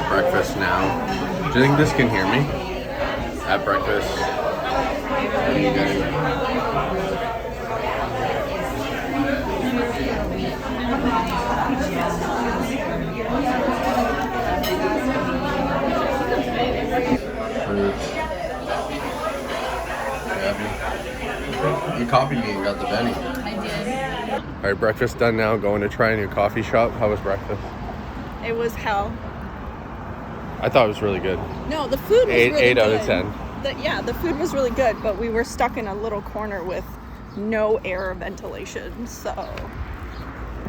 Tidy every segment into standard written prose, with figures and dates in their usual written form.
breakfast now. Do you think this can hear me at breakfast? What are you getting? You copied me and got the Benny. I did. All right, breakfast done now. Going to try a new coffee shop. How was breakfast? It was hell. I thought it was really good. No, the food was really good. 8 out of 10. The food was really good, but we were stuck in a little corner with no air ventilation, so.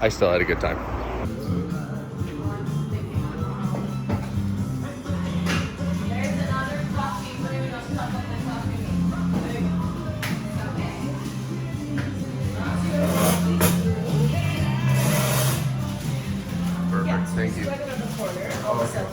I still had a good time. Perfect, thank you. Perfect.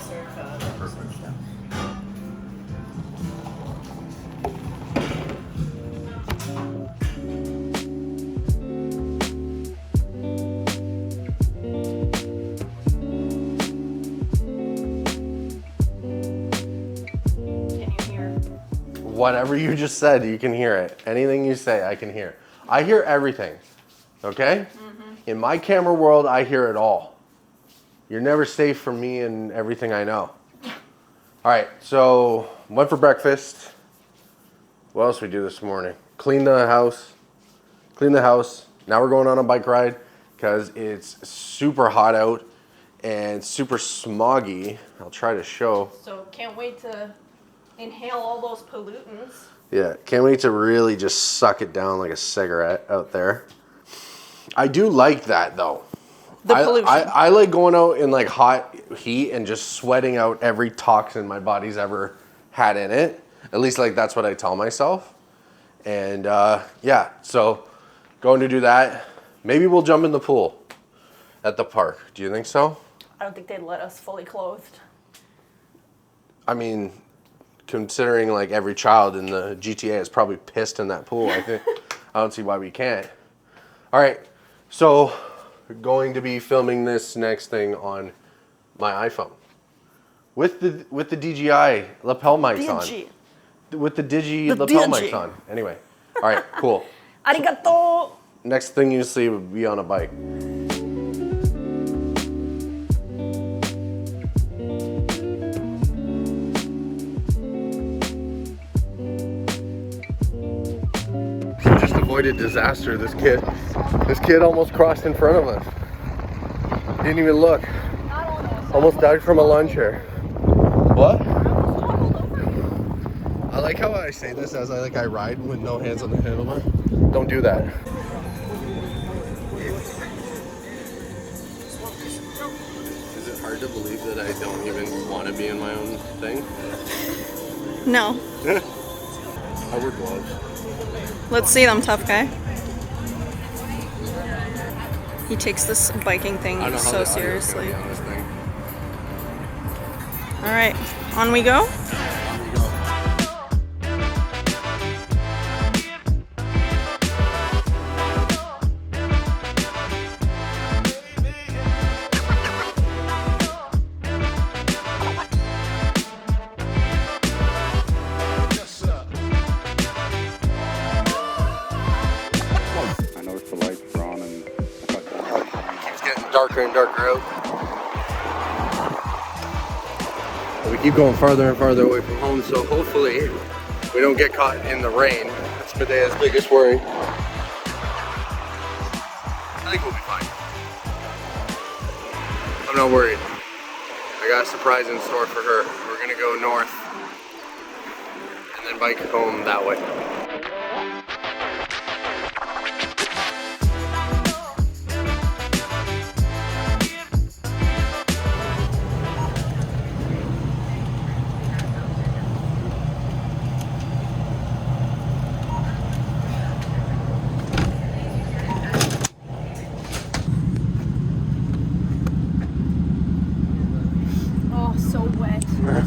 Whatever you just said, you can hear it. Anything you say, I can hear. I hear everything, okay? In my camera world, I hear it all. You're never safe from me and everything I know. All right, so went for breakfast. What else we do this morning? Clean the house. Now we're going on a bike ride because it's super hot out and super smoggy. I'll try to show. So can't wait to inhale all those pollutants. Yeah, can't wait to really just suck it down like a cigarette out there. I do like that though. The pollution. I like going out in like hot heat and just sweating out every toxin my body's ever had in it. At least like that's what I tell myself. And yeah, so going to do that. Maybe we'll jump in the pool at the park. Do you think so? I don't think they'd let us fully clothed. I mean, considering like every child in the GTA is probably pissed in that pool, I think I don't see why we can't. All right, so we're going to be filming this next thing on my iPhone with the DJI lapel mics on. With the lapel mics on. Anyway, all right, cool. Arigato. Next thing you see would be on a bike. Just avoided disaster. This kid almost crossed in front of us. Didn't even look. Almost died from a lawn chair. What? I like how I say this as I ride with no hands on the handlebar. Don't do that. Is it hard to believe that I don't even want to be in my own thing? No. I wear gloves. Let's see them, tough guy. He takes this biking thing so seriously. On this thing. All right, on we go. Darker and darker out. But we keep going farther and farther away from home, so hopefully we don't get caught in the rain. That's Medea's biggest worry. I think we'll be fine. I'm not worried. I got a surprise in store for her. We're gonna go north and then bike home that way.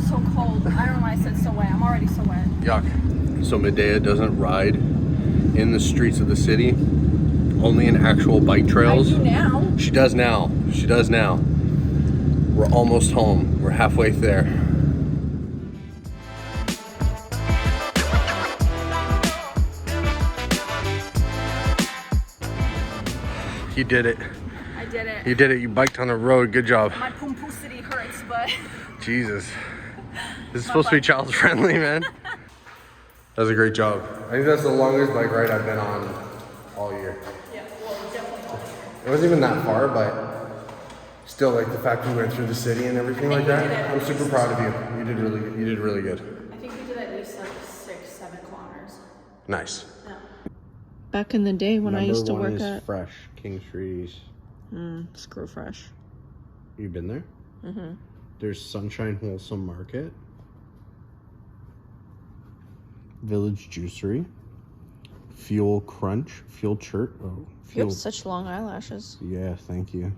So cold. I don't know why I said so wet. I'm already so wet. Yuck. So Medea doesn't ride in the streets of the city, only in actual bike trails. I do now. She does now. She does now. We're almost home. We're halfway there. You did it. I did it. You did it. You biked on the road. Good job. My poompoosity hurts, but... Jesus. This is supposed to be child friendly, man. That was a great job. I think that's the longest bike ride I've been on all year. Yeah, well, definitely all year. It wasn't even that far, but still, like the fact we went through the city and everything like that. I'm super proud of you. You did really good. I think we did at least like 6-7 kilometers. Nice. Yeah. Back in the day when I used to work is at Fresh, King Street. Screw Fresh. You been there? Mm-hmm. There's Sunshine Wholesome Market. Village Juicery. Fuel Crunch. Fuel Church. Oh, You Fuel. have such long eyelashes. Yeah, thank you.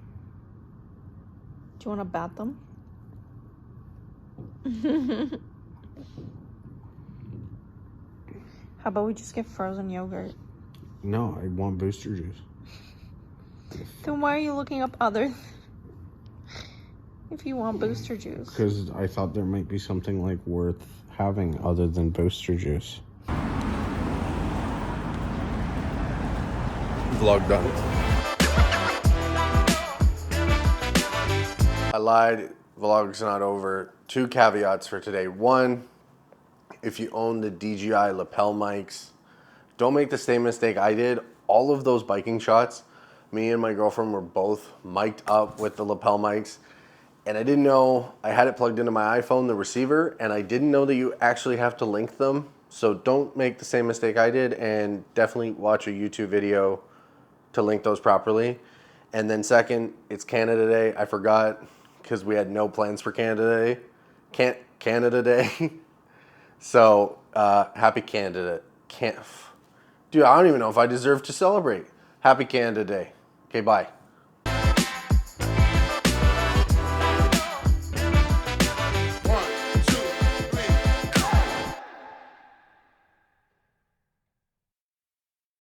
Do you want to bat them? How about we just get frozen yogurt? No, I want booster juice. Then why are you looking up other if you want booster juice? Because I thought there might be something like worth having other than booster juice. Vlog done. I lied. Vlog's not over. 2 caveats for today. 1, if you own the DJI lapel mics, don't make the same mistake I did. All of those biking shots, me and my girlfriend were both mic'd up with the lapel mics, and I didn't know I had it plugged into my iPhone, the receiver, and I didn't know that you actually have to link them. So don't make the same mistake I did, and definitely watch a YouTube video to link those properly. And then second, it's Canada Day. I forgot because we had no plans for Canada Day. Canada Day. So happy Canada. Dude, I don't even know if I deserve to celebrate. Happy Canada Day. Okay, bye.